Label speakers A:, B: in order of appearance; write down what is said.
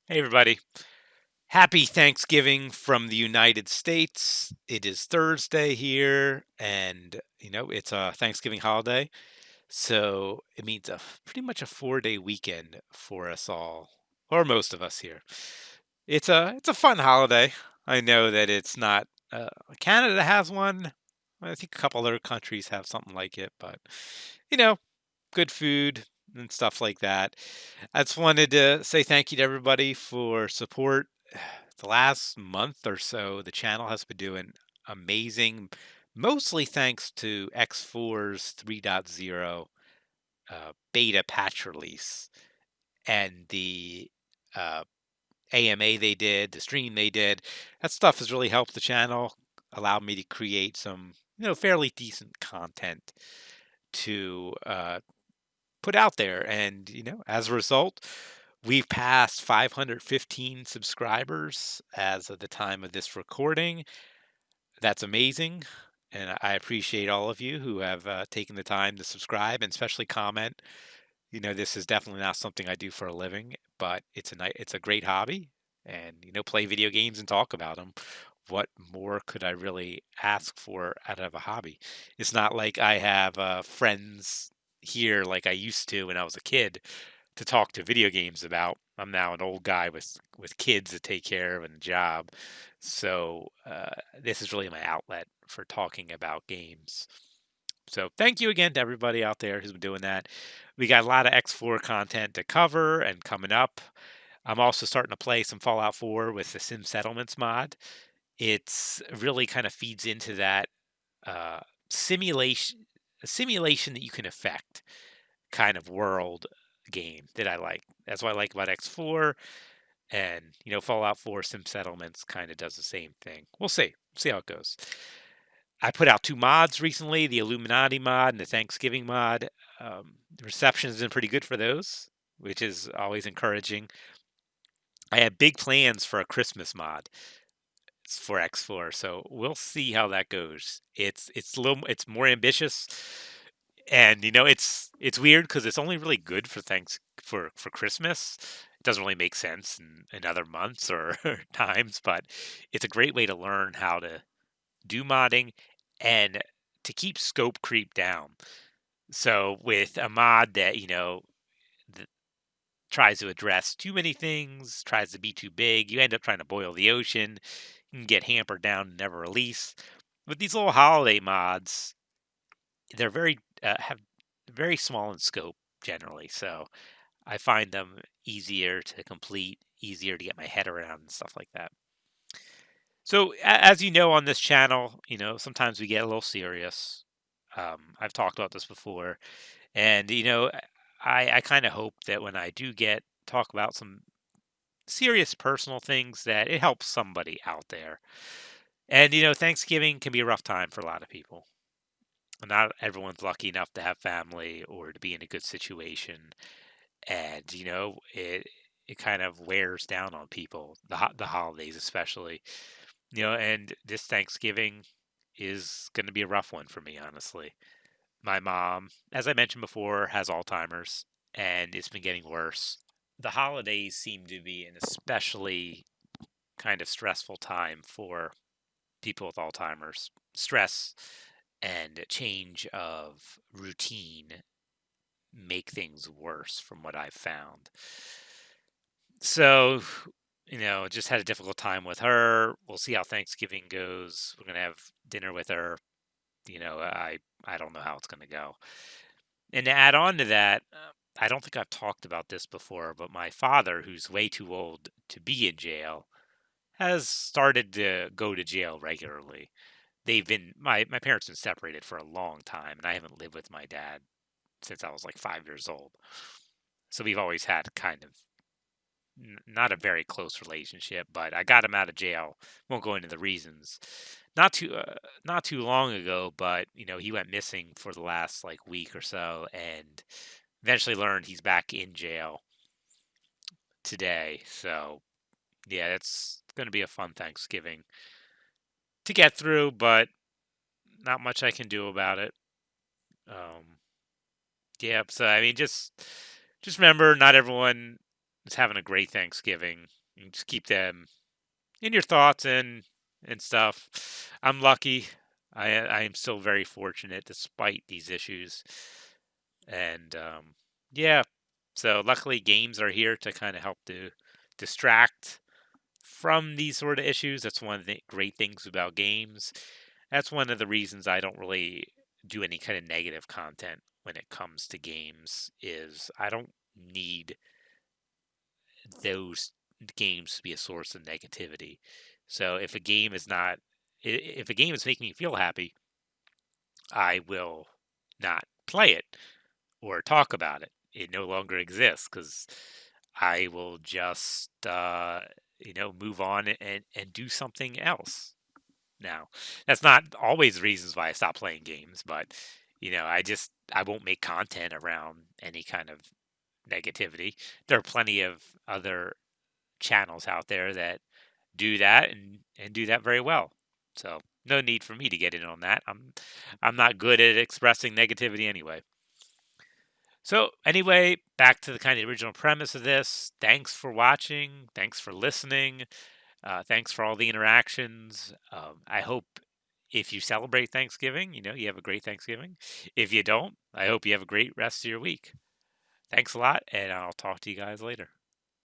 A: Hey, everybody. Happy Thanksgiving from the United States. It is Thursday here, and it's a Thanksgiving holiday. So it means pretty much a 4-day weekend for us all, or most of us here. It's a fun holiday. I know that it's not Canada has one. I think a couple other countries have something like it, but you know, good food and stuff like that. I just wanted to say thank you to everybody for support. The last month or so, the channel has been doing amazing, mostly thanks to X4's 3.0 beta patch release and the uh, AMA they did, the stream they did. That stuff has really helped the channel, allowed me to create some, fairly decent content to put out there. And, as a result, we've passed 515 subscribers as of the time of this recording. That's amazing. And I appreciate all of you who have taken the time to subscribe and especially comment. This is definitely not something I do for a living, but it's a great hobby. And play video games and talk about them. What more could I really ask for out of a hobby? It's not like I have friends here like I used to when I was a kid to talk to video games about. I'm now an old guy with kids to take care of and a job, so this is really my outlet for talking about games. So thank you again to everybody out there who's been doing that. We got a lot of X4 content to cover and coming up. I'm also starting to play some Fallout 4 with the Sim Settlements mod. It's really kind of feeds into that uh, simulation, a simulation that you can affect kind of world game that I like. That's what I like about X4. And, Fallout 4 Sim Settlements kind of does the same thing. We'll see. See how it goes. I put out two mods recently, the Illuminati mod and the Thanksgiving mod. The reception has been pretty good for those, which is always encouraging. I have big plans for a Christmas mod for X4, so we'll see how that goes. It's more ambitious, and it's weird because it's only really good for thanks for Christmas. It doesn't really make sense in other months or times, but it's a great way to learn how to do modding and to keep scope creep down. So with a mod that tries to address too many things, tries to be too big, you end up trying to boil the ocean. You can get hampered down and never release. With these little holiday mods, they're very have very small in scope generally, so I find them easier to complete, easier to get my head around and stuff like that. So as you know on this channel, sometimes we get a little serious. I've talked about this before, and I kind of hope that when I do get talk about some serious personal things, that it helps somebody out there. And Thanksgiving can be a rough time for a lot of people. Not everyone's lucky enough to have family or to be in a good situation, and it kind of wears down on people, the holidays especially. And this Thanksgiving is going to be a rough one for me, honestly. My mom, as I mentioned before, has Alzheimer's, and it's been getting worse. The holidays seem to be an especially kind of stressful time for people with Alzheimer's. Stress and change of routine make things worse from what I've found. So, just had a difficult time with her. We'll see how Thanksgiving goes. We're gonna have dinner with her. I don't know how it's gonna go. And to add on to that, I don't think I've talked about this before, but my father, who's way too old to be in jail, has started to go to jail regularly. My parents been separated for a long time, and I haven't lived with my dad since I was like 5 years old. So we've always had kind of not a very close relationship. But I got him out of jail. Won't go into the reasons. Not too long ago, but he went missing for the last like week or so, and eventually learned he's back in jail today. So yeah, it's going to be a fun Thanksgiving to get through, but not much I can do about it. Um, yeah, so I mean, just remember, not everyone is having a great Thanksgiving. And just keep them in your thoughts and stuff. I'm lucky. I am still very fortunate despite these issues. And yeah, so luckily games are here to kind of help to distract from these sort of issues. That's one of the great things about games. That's one of the reasons I don't really do any kind of negative content when it comes to games is I don't need those games to be a source of negativity. So if a game is not if a game is making me feel happy, I will not play it or talk about it. It no longer exists because I will just move on and do something else. Now, that's not always reasons why I stop playing games, but I won't make content around any kind of negativity. There are plenty of other channels out there that do that and do that very well. So no need for me to get in on that. I'm not good at expressing negativity anyway. So anyway, back to the kind of original premise of this. Thanks for watching. Thanks for listening. Thanks for all the interactions. I hope if you celebrate Thanksgiving, you have a great Thanksgiving. If you don't, I hope you have a great rest of your week. Thanks a lot, and I'll talk to you guys later.